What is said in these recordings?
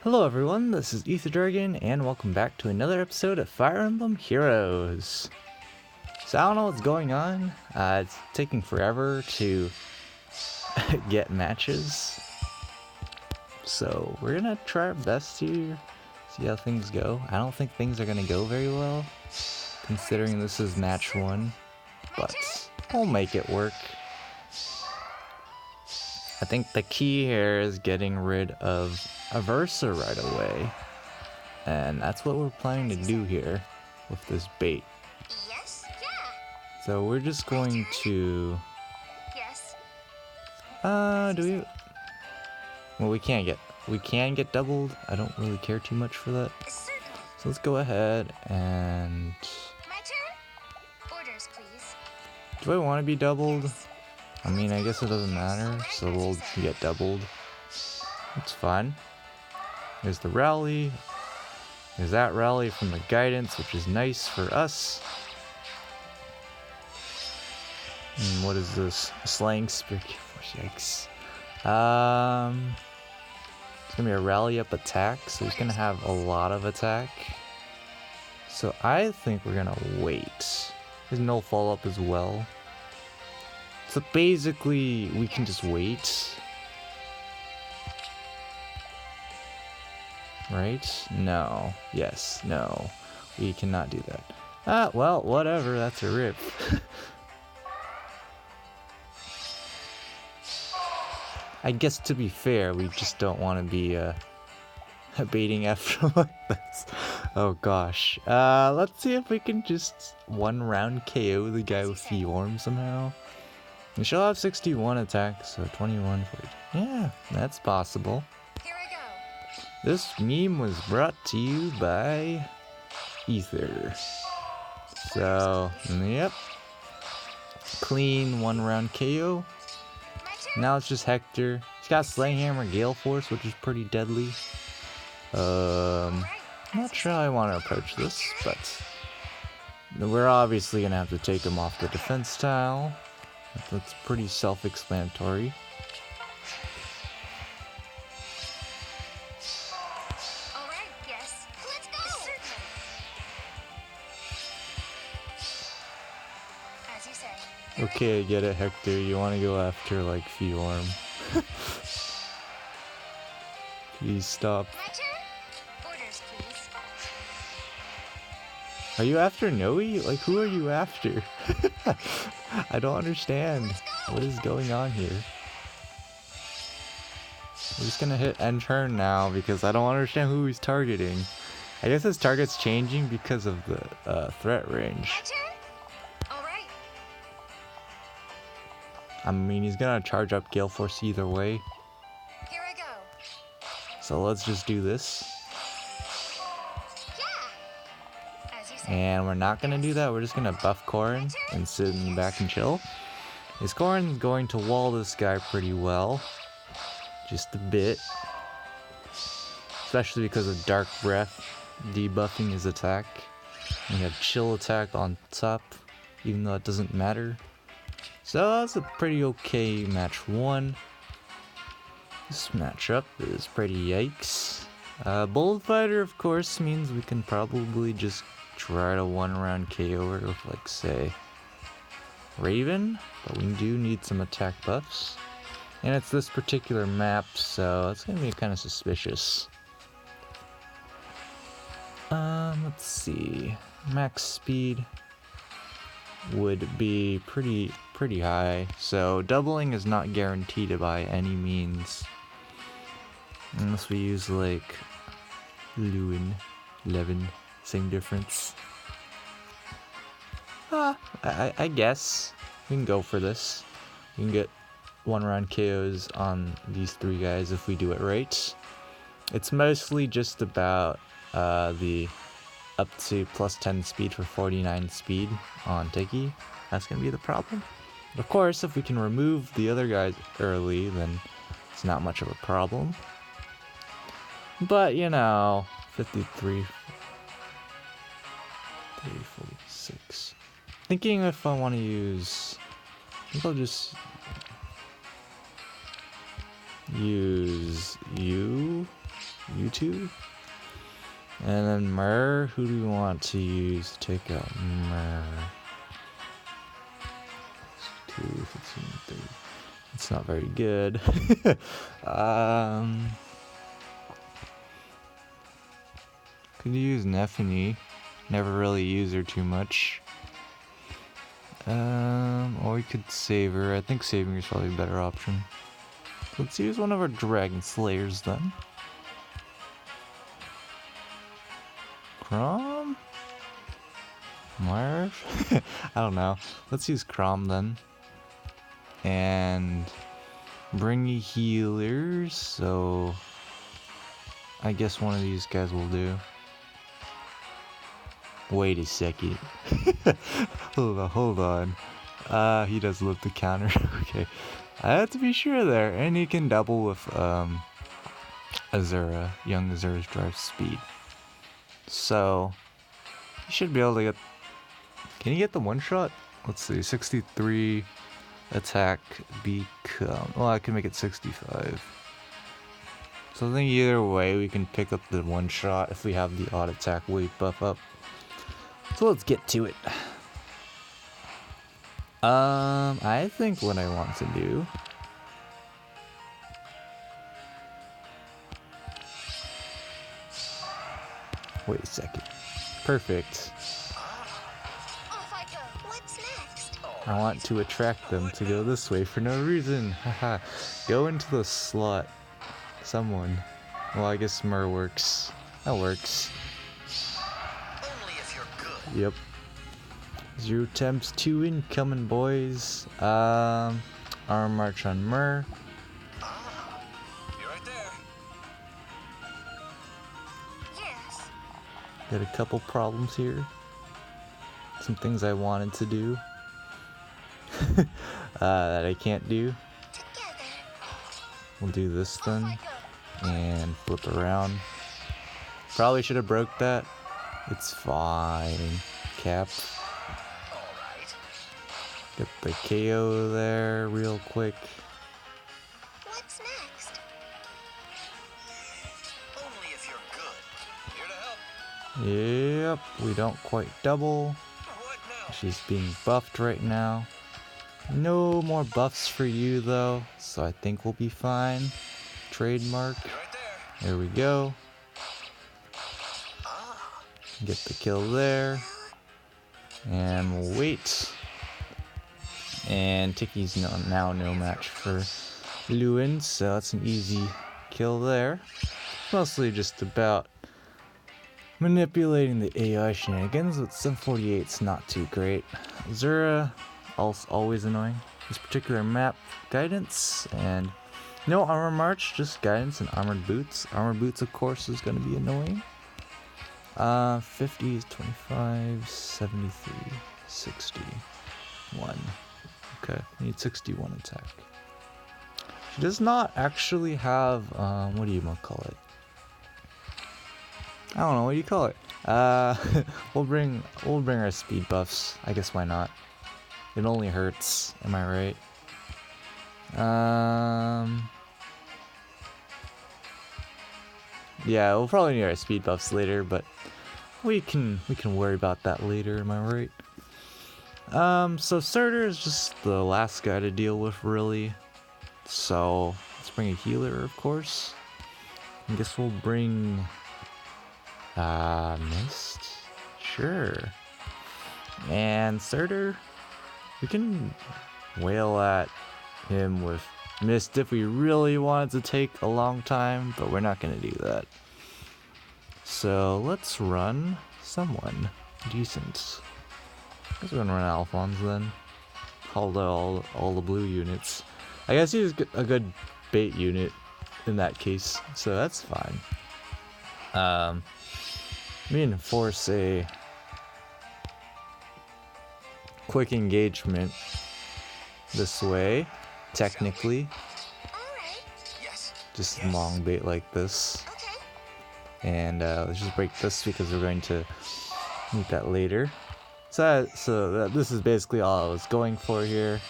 Hello everyone, this is Ether Dragon, and welcome back to another episode of Fire Emblem Heroes. So I don't know what's going on, it's taking forever to get matches. So we're gonna try our best here, see how things go. I don't think things are gonna go very well, considering this is match 1, but we'll make it work. I think the key here is getting rid of Aversa right away. And that's what we're planning to do here with this bait. Yes, yeah. So we're just going to... Yes. do we... Well, we can get doubled. I don't really care too much for that. Certainly. So let's go ahead and... My turn? Orders, please. Do I want to be doubled? I mean, I guess it doesn't matter, so we'll get doubled. It's fine. There's the rally. There's that rally from the guidance, which is nice for us. And what is this? Slaying Spear. Yikes. It's gonna be a rally up attack, so he's gonna have a lot of attack. So I think we're gonna wait. There's no follow up as well. So basically, we can just wait. Right? No. Yes. No. We cannot do that. Well, whatever. That's a rip. I guess to be fair, we just don't want to be baiting after like this. Oh gosh. Let's see if we can just one round KO the guy with Fjorm somehow. And she'll have 61 attack, so 21 for it. Yeah, that's possible. Here I go. This meme was brought to you by Ether. So, yep. Clean one round KO. My turn. Now it's just Hector. He's got Slaying Hammer Gale Force, which is pretty deadly. Not sure how I want to approach this, but we're obviously gonna have to take him off the defense tile. That's pretty self-explanatory. Alright, yes. Let's go! Certainly. As you say. Okay, I get it, Hector. You want to go after, like, Fjorm. Please stop. My turn? Orders, please. Are you after Noe? Like, who are you after? I don't understand. What is going on here? We're just gonna hit end turn now because I don't understand who he's targeting. I guess his target's changing because of the threat range. My turn? Alright. I mean, he's gonna charge up Gale Force either way. Here I go. So let's just do this. Yeah. As you say. And we're not gonna do that. We're just gonna buff Corrin and sit in the back and chill. Is Corrin going to wall this guy pretty well? Just a bit. Especially because of Dark Breath debuffing his attack. We have Chill attack on top, even though it doesn't matter. So that's a pretty okay match 1. This matchup is pretty yikes. Bold Fighter, of course, means we can probably just try to one round KO her with, like, say, Raven, but we do need some attack buffs. And it's this particular map, so it's gonna be kind of suspicious. Let's see. Max speed would be pretty high, so doubling is not guaranteed by any means. Unless we use, like, Lewin, 11, same difference. I guess we can go for this. We can get one round KOs on these 3 guys if we do it right. It's mostly just about the up to plus 10 speed for 49 speed on Tiki. That's gonna be the problem. Of course, if we can remove the other guys early, then it's not much of a problem. But, you know, 53, 46. Thinking if I want to use... I think I'll just use you 2. And then Myrrh, who do we want to use to take out Myrrh? 2, 15, 30. It's not very good. Could use Nephany. Never really use her too much. Or we could save her. I think saving her is probably a better option. Let's use one of our Dragon Slayers then. Crom? Marv? I don't know. Let's use Crom then. And bring you healers, so I guess one of these guys will do. Wait a second. Hold on. He does love the counter. Okay. I have to be sure there. And he can double with Azura. Young Azura's drive speed. So he should be able to get. Can he get the one shot? Let's see, 63 attack become. Well, I can make it 65. So I think either way we can pick up the one shot if we have the odd attack weight buff up. So let's get to it. I think what I want to do. Wait a second. Perfect. Off I go. What's next? I want to attract them to go this way for no reason. Haha. Go into the slot. Someone. Well, I guess Myrrh works. That works. Only if you're good. Yep. 0 attempts, 2 incoming, boys. Arm march on Myrrh. You're right there. Yes. Got a couple problems here. Some things I wanted to do that I can't do. Together. We'll do this Off then I go. and flip around. Probably should have broke that. It's fine. Cap. All right. Get the KO there real quick. What's next? Only if you're good. Here to help. Yep, we don't quite double. What now? She's being buffed right now. No more buffs for you though, so I think we'll be fine. Trademark. You're right there. There we go. Ah. Get the kill there. And we'll wait. And Tiki's now no match for Lewin, so that's an easy kill there. Mostly just about manipulating the AI shenanigans, but 748's not too great. Azura, also always annoying. This particular map, guidance, and no armor march, just guidance and armored boots. Armored boots, of course, is going to be annoying. 50 is 25, 73, 61. Okay, we need 61 attack. She does not actually have, what do you call it? I don't know, what do you call it? we'll bring our speed buffs. I guess why not? It only hurts, am I right? Yeah, we'll probably need our speed buffs later, but we can worry about that later, am I right? So Surtur is just the last guy to deal with, really. So let's bring a healer, of course. I guess we'll bring Mist? Sure. And Surtur, we can wail at him with Mist if we really wanted to take a long time, but we're not gonna do that. So let's run someone decent. Let's run Alphonse then. Although all the blue units. I guess he's a good bait unit in that case, so that's fine. We can force a quick engagement this way, technically. Alright. Yes. Just Yes. long bait like this. Okay. And let's just break this because we're going to need that later. So this is basically all I was going for here.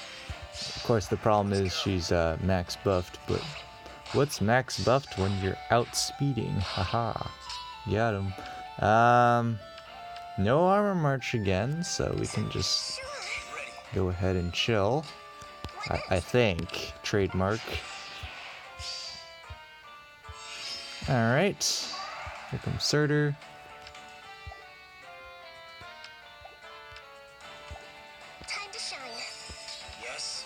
Of course, the problem is she's max buffed, but What's max buffed when you're outspeeding? Haha. Got him. No armor march again, so we can just go ahead and chill. I think. Trademark. Alright. Here comes Surtur. Time to shine. Yes.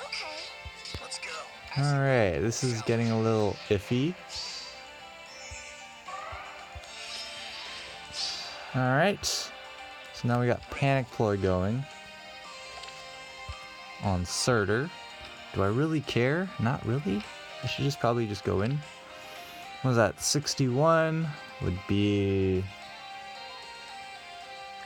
Okay. Let's go. Alright, this is getting a little iffy. Alright. So now we got Panic Ploy going on Surtur. Do I really care? Not really. I should just probably just go in. What was that? 61 would be...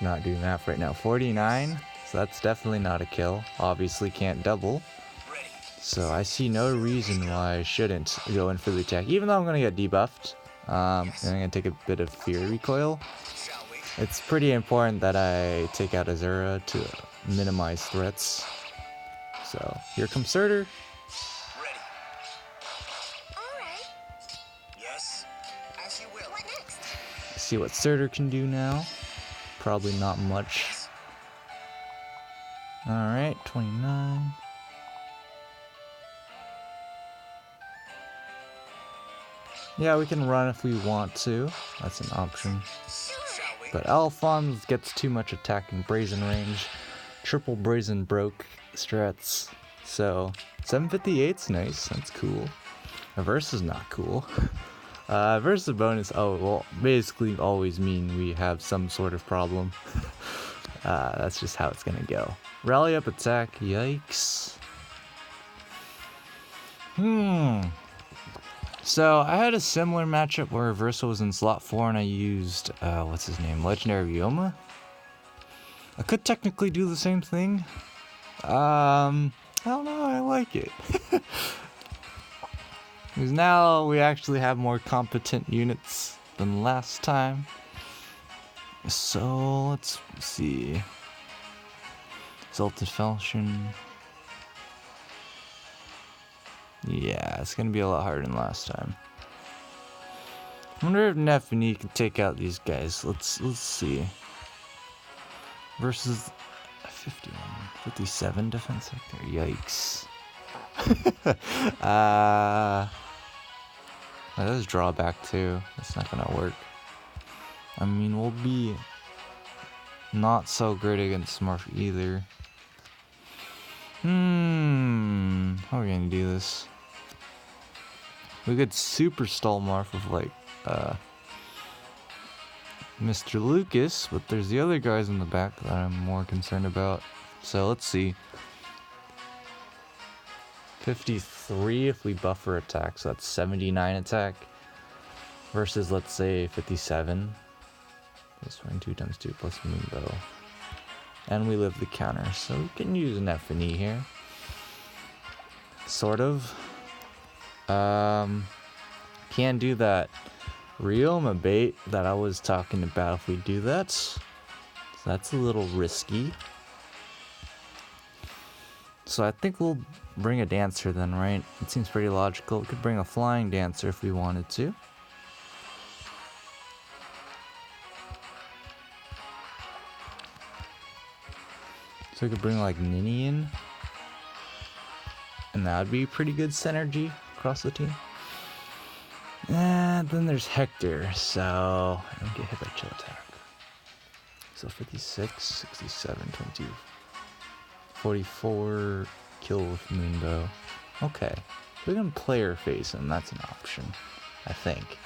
Not doing math right now. 49. So that's definitely not a kill. Obviously can't double. Ready. So I see no reason why I shouldn't go in for the attack. Even though I'm going to get debuffed. And I'm going to take a bit of fear recoil. Shall we? It's pretty important that I take out Azura to minimize threats. So here comes Surtur. Ready. All right. Yes. As you will. What next? See what Surtur can do now. Probably not much. Alright, 29. Yeah, we can run if we want to. That's an option. Sure. Shall we? But Alphonse gets too much attack in Brazen range. Triple Brazen broke strats. So, 758's nice. That's cool. Reverse is not cool. Versus bonus, oh, well, basically always mean we have some sort of problem. That's just how it's gonna go. Rally up attack, yikes. So, I had a similar matchup where Reversal was in slot 4 and I used, what's his name, Legendary Ryoma? I could technically do the same thing. I don't know, I like it. Because now we actually have more competent units than last time. So, let's see. Exalted Falchion. Yeah, it's gonna be a lot harder than last time. I wonder if Nephany can take out these guys. Let's see. Versus 51, 57 defense sector. Yikes. That is drawback too. That's not gonna work. I mean, we'll be not so great against Smurf either. How are we gonna do this? We could super stall Marth with like Mr. Lucas, but there's the other guys in the back that I'm more concerned about. So let's see. 53 if we buffer attack, so that's 79 attack. Versus, let's say, 57. Plus 22 times 2 plus Moonbow. And we live the counter, so we can use Nephany here. Sort of. Can do that Ryoma bait that I was talking about if we do that. So that's a little risky. So I think we'll bring a dancer then, right? It seems pretty logical. We could bring a flying dancer if we wanted to. So we could bring like Ninian. And that would be pretty good synergy across the team. And then there's Hector, so I don't get hit by chill attack. So 56, 67, 22, 44, kill with Moonbow. Okay, we can player face him, that's an option, I think.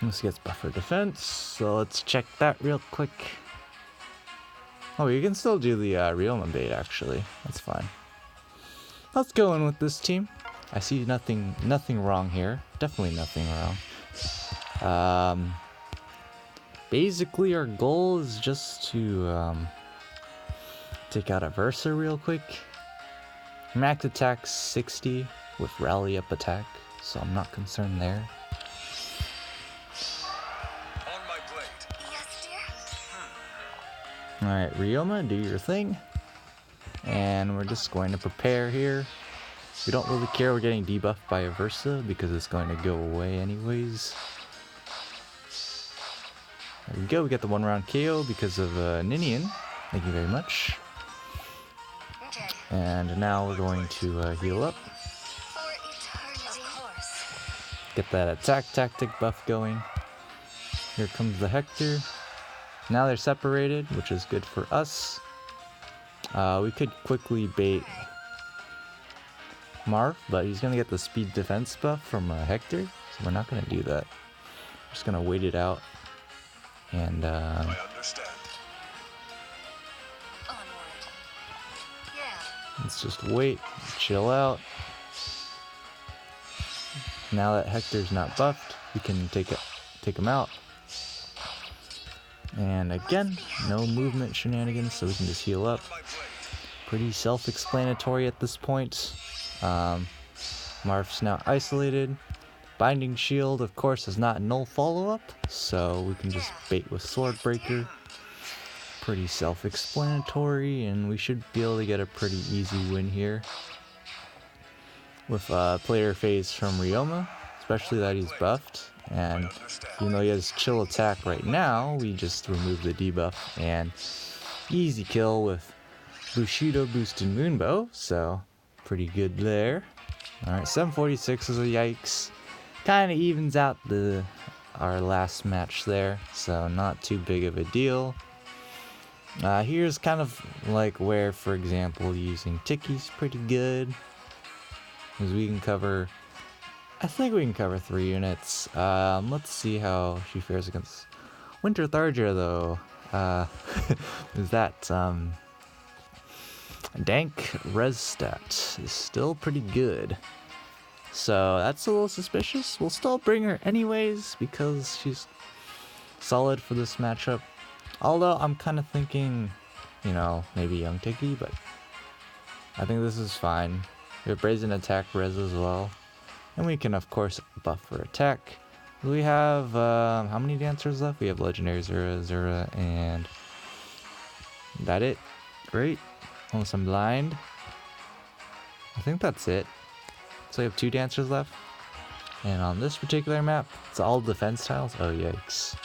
This gets buffer defense, so let's check that real quick. Oh, you can still do the Ryoma bait actually, that's fine. Let's go in with this team. I see nothing wrong here. Definitely nothing wrong. Basically our goal is just to take out a Versa real quick. Max attack 60 with rally up attack, so I'm not concerned there. On my blade. Yes, dear. Alright, Ryoma, do your thing. And we're just going to prepare here. We don't really care we're getting debuffed by a Versa because it's going to go away anyways. There we go, we get the 1-round KO because of Ninian. Thank you very much. Okay. And now we're going to heal up. For eternity. Of course. Get that attack tactic buff going. Here comes the Hector. Now they're separated, which is good for us. We could quickly bait Marv, but he's gonna get the speed defense buff from Hector, so we're not gonna do that. We're just gonna wait it out. And I understand. Onward. Yeah. let's just wait, chill out. Now that Hector's not buffed, we can take him out. And again, no movement shenanigans, so we can just heal up. My blade. Pretty self-explanatory at this point. Marth's now isolated. Binding Shield, of course, is not null follow-up, so we can just bait with Swordbreaker. Pretty self-explanatory, and we should be able to get a pretty easy win here. With player phase from Ryoma, especially that he's buffed. And even though he has chill attack right now, we just remove the debuff and easy kill with Bushido boosted Moonbow, so pretty good there. Alright, 746 is a yikes. Kind of evens out our last match there, so not too big of a deal. Here's kind of like where, for example, using Tiki's pretty good. Because we can cover, I think we can cover 3 units. Let's see how she fares against Winter Tharja though. Is that Dank res stat is still pretty good. So that's a little suspicious. We'll still bring her anyways because she's solid for this matchup. Although I'm kind of thinking, you know, maybe Young Tiki, but I think this is fine. We have Brazen Attack res as well. And we can, of course, buff her attack. We have, how many dancers left? We have Legendary Zura, and that it? Great. Unless I'm blind. I think that's it. So we have 2 dancers left. And on this particular map, it's all defense tiles. Oh, yikes.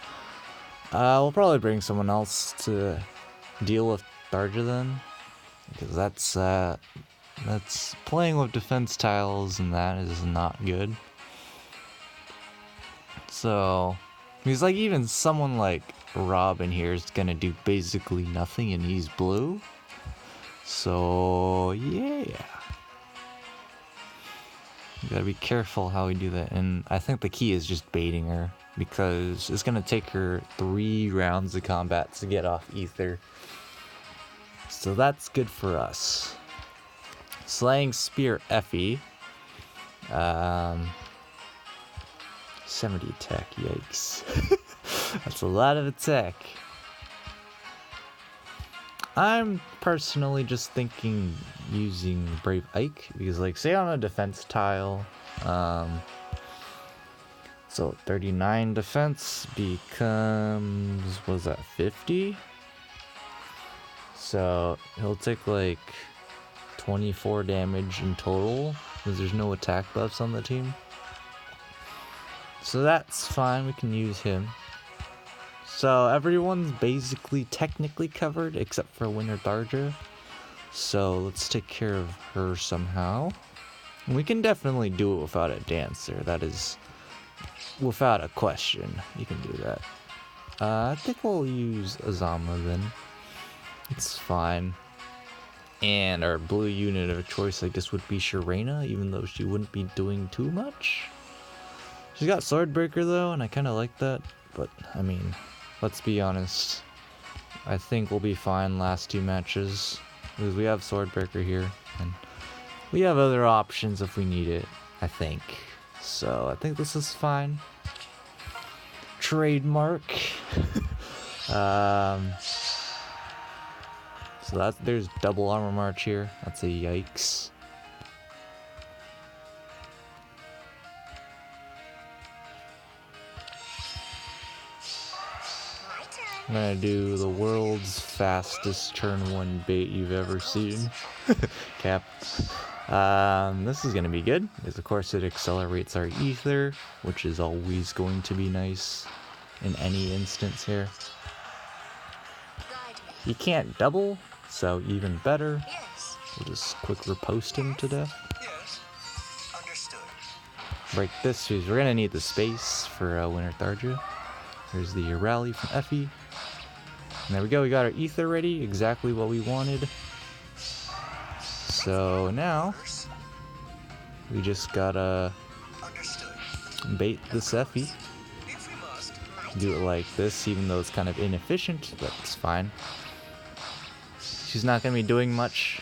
We'll probably bring someone else to deal with Tharja then. Because that's playing with defense tiles and that is not good. So, because like even someone like Rob in here is gonna do basically nothing and he's blue. So, yeah. You gotta be careful how we do that. And I think the key is just baiting her. Because it's gonna take her 3 rounds of combat to get off Ether. So that's good for us. Slaying Spear Effie. 70 attack, yikes. That's a lot of attack. I'm personally just thinking using Brave Ike, because like say on a defense tile, so 39 defense becomes, what is that, 50? So he'll take like 24 damage in total, because there's no attack buffs on the team. So that's fine, we can use him. So everyone's basically technically covered except for Winter Tharja. So let's take care of her somehow. And we can definitely do it without a dancer, that is without a question. You can do that. I think we'll use Azama then. It's fine. And our blue unit of choice, I guess, would be Sharena, even though she wouldn't be doing too much. She's got Swordbreaker though, and I kind of like that. But, I mean, let's be honest. I think we'll be fine last 2 matches. Because we have Swordbreaker here. And we have other options if we need it, I think. So, I think this is fine. Trademark. So there's double armor march here. That's a yikes. My turn. I'm gonna do the world's fastest turn 1 bait you've ever seen. Cap. This is going to be good, because of course it accelerates our ether, which is always going to be nice in any instance here. Guide me. He can't double, so even better. Yes. We'll just quick riposte him to death. Yes. Understood. Break this, because we're going to need the space for Winter Tharja. There's the rally from Effie. And there we go, we got our ether ready, exactly what we wanted. So now, we just gotta Understood. bait this Effie. If we must. Do it like this, even though it's kind of inefficient, but it's fine. She's not gonna be doing much.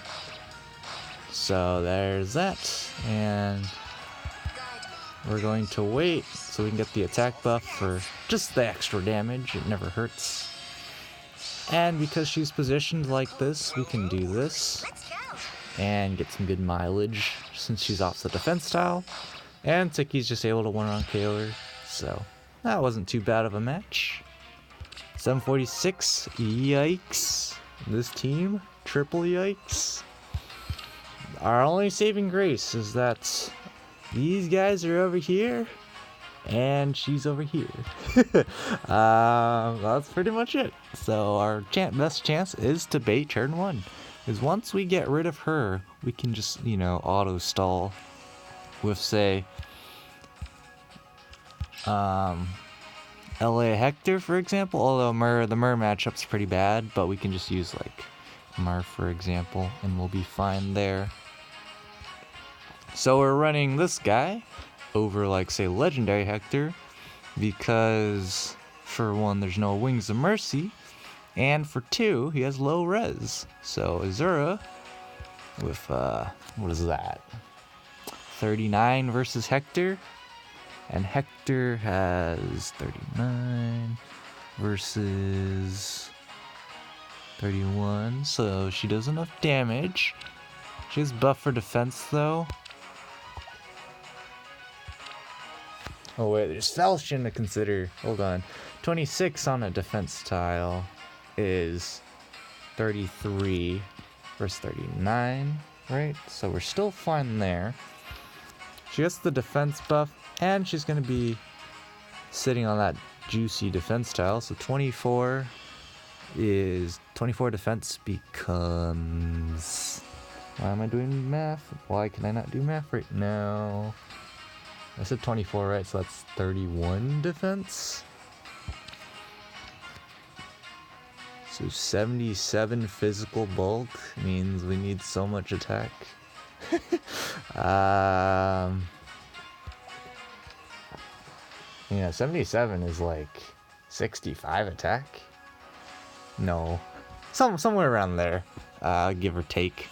So there's that, and Guide me. we're going to wait so we can get the attack buff for just the extra damage. It never hurts. And because she's positioned like this, we can do this Let's go. and get some good mileage since she's off the defense tile. And Tiki's just able to one-on KO her, so that wasn't too bad of a match. 746, yikes. This team, triple yikes. Our only saving grace is that these guys are over here, and she's over here. That's pretty much it. So our best chance is to bait turn 1. Because once we get rid of her, we can just, you know, auto stall with, say, LA Hector, for example. Although the Mur matchup's pretty bad, but we can just use, like, Mur, for example, and we'll be fine there. So we're running this guy over, like, say, Legendary Hector, because for one, there's no Wings of Mercy, and for two, he has low res. So Azura with what is that? 39 versus Hector, and Hector has 39 versus 31, so she does enough damage. She has buff for defense though. Oh wait, there's Falchion to consider. Hold on. 26 on a defense tile is 33 versus 39, right? So we're still fine there. She gets the defense buff, and she's going to be sitting on that juicy defense tile. So 24 defense becomes... Why am I doing math? Why can I not do math right now? I said 24, right? So that's 31 defense. So 77 physical bulk means we need so much attack. Yeah, 77 is like 65 attack. No, somewhere around there, give or take.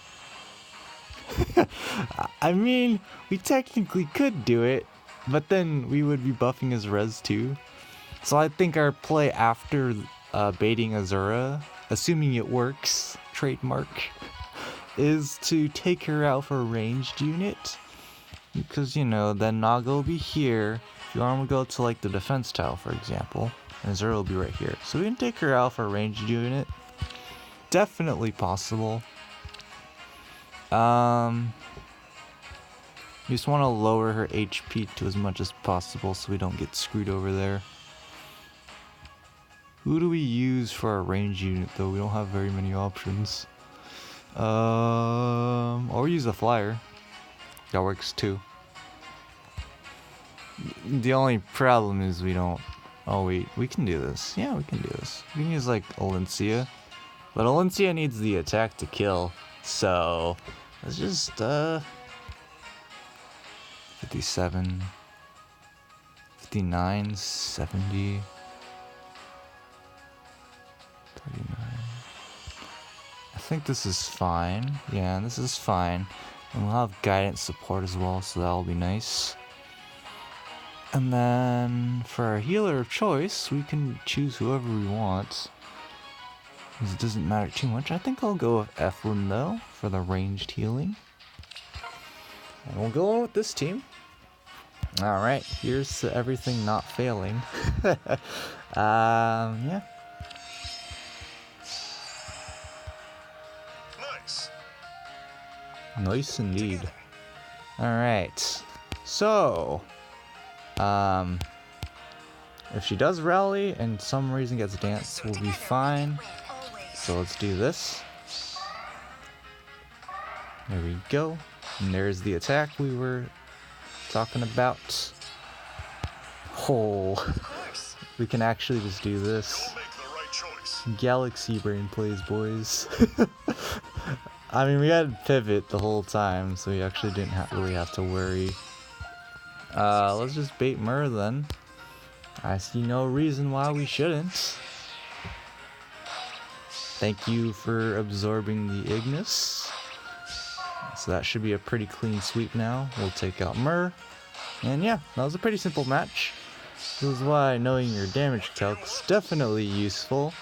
I mean, we technically could do it, but then we would be buffing his res too. So I think our play after baiting Azura, assuming it works, trademark, is to take her out for a ranged unit. Because, you know, then Naga will be here. If you want to go to, like, the defense tile, for example, and Azura will be right here. So we can take her out for a ranged unit. Definitely possible. You just want to lower her HP to as much as possible so we don't get screwed over there. Who do we use for our range unit though? We don't have very many options. Or use a flyer. That works too. The only problem is we don't... Oh wait, we can do this. Yeah, we can do this. We can use like Olencia. But Olencia needs the attack to kill. So let's just 57, 59, 70, 39. I think this is fine. Yeah, this is fine. And we'll have guidance support as well, so that'll be nice. And then for our healer of choice, we can choose whoever we want. It doesn't matter too much. I think I'll go with Eflin though, for the ranged healing. And we'll go on with this team. Alright, here's to everything not failing. Yeah. Nice. Nice indeed. Together. Alright. So, if she does rally and some reason gets dance, we'll be fine. So let's do this. There we go. And there's the attack we were talking about. Oh, we can actually just do this. Galaxy brain plays, boys. I mean, we had pivot the whole time, so we actually didn't really have to worry. Let's just bait Myrrh then. I see no reason why we shouldn't. Thank you for absorbing the Ignis. So that should be a pretty clean sweep now. We'll take out Myrrh. And yeah, that was a pretty simple match. This is why knowing your damage calc's definitely useful.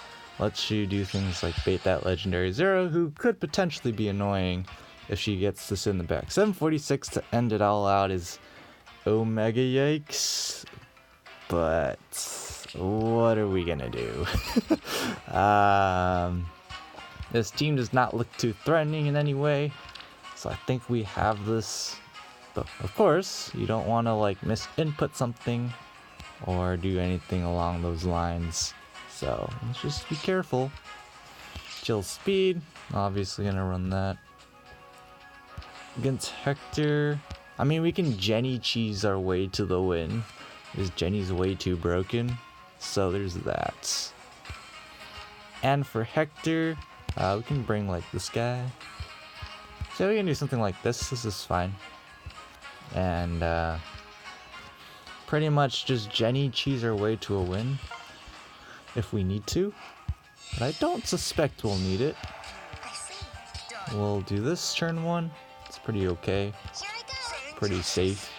Lets you do things like bait that legendary Zero, who could potentially be annoying if she gets this in the back. 746 to end it all out is Omega Yikes. But what are we gonna do? This team does not look too threatening in any way, so I think we have this. But of course, you don't want to like misinput something or do anything along those lines. So let's just be careful. Chill speed, obviously gonna run that. Against Hector, I mean we can Jenny cheese our way to the win. Because Jenny's way too broken. So there's that. And for Hector, we can bring like this guy. So we can do something like this. This is fine. And pretty much just Jenny cheese our way to a win. If we need to. But I don't suspect we'll need it. We'll do this turn 1. It's pretty okay. Pretty safe.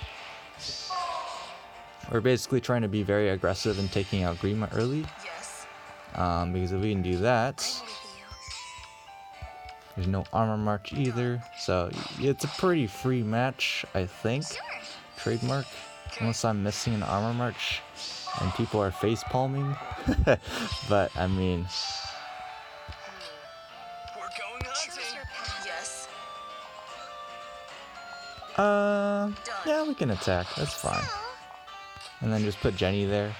We're basically trying to be very aggressive and taking out Grima early. Because if we can do that, there's no armor march either. So it's a pretty free match, I think. Trademark. Unless I'm missing an armor march and people are face palming. But I mean, We're going hunting. Yes. yeah, we can attack. That's fine. And then just put Jenny there.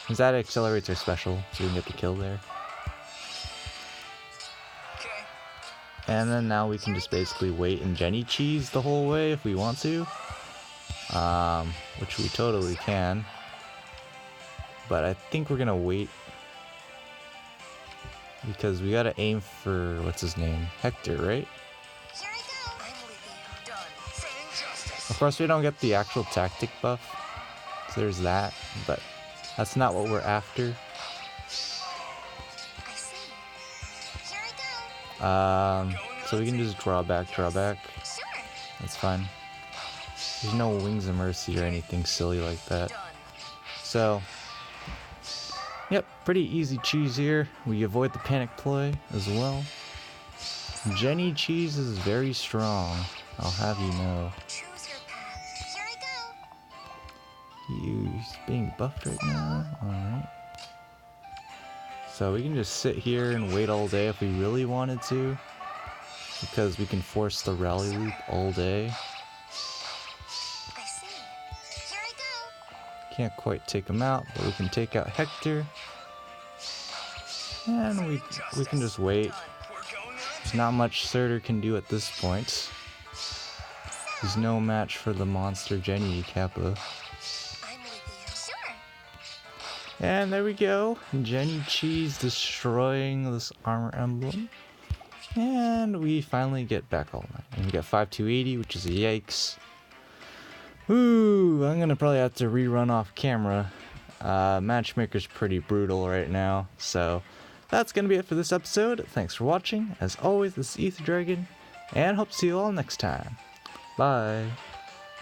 Because that accelerates our special, so we can get the kill there. Okay. And then now we can just basically wait and Jenny cheese the whole way if we want to. Which we totally can. But I think we're gonna wait. Because we gotta aim for, what's his name? Hector, right? Here I go. I'm with you. Done. Saying justice. Of course we don't get the actual tactic buff. So there's that, but that's not what we're after. I see. Here I go. So we can just draw back. Sure. That's fine. There's no Wings of Mercy or anything silly like that. Done. So, yep, pretty easy cheese here. We avoid the panic ploy as well. Jenny cheese is very strong, I'll have you know. Choose your path. Here I go. He's being buffed right now. Alright. So we can just sit here and wait all day if we really wanted to. Because we can force the rally loop all day. I see. Here I go. Can't quite take him out, but we can take out Hector. And we can just wait. We're going There's hunting. not much Surtur can do at this point. He's no match for the monster Jenny Kappa. I'm with you. Sure. And there we go. Jenny Cheese destroying this armor emblem. And we finally get back all night. And we got 5280, which is a yikes. Ooh, I'm gonna probably have to rerun off camera. Matchmaker's pretty brutal right now. So that's gonna be it for this episode. Thanks for watching. As always, this is Ether Dragon, and hope to see you all next time. Bye.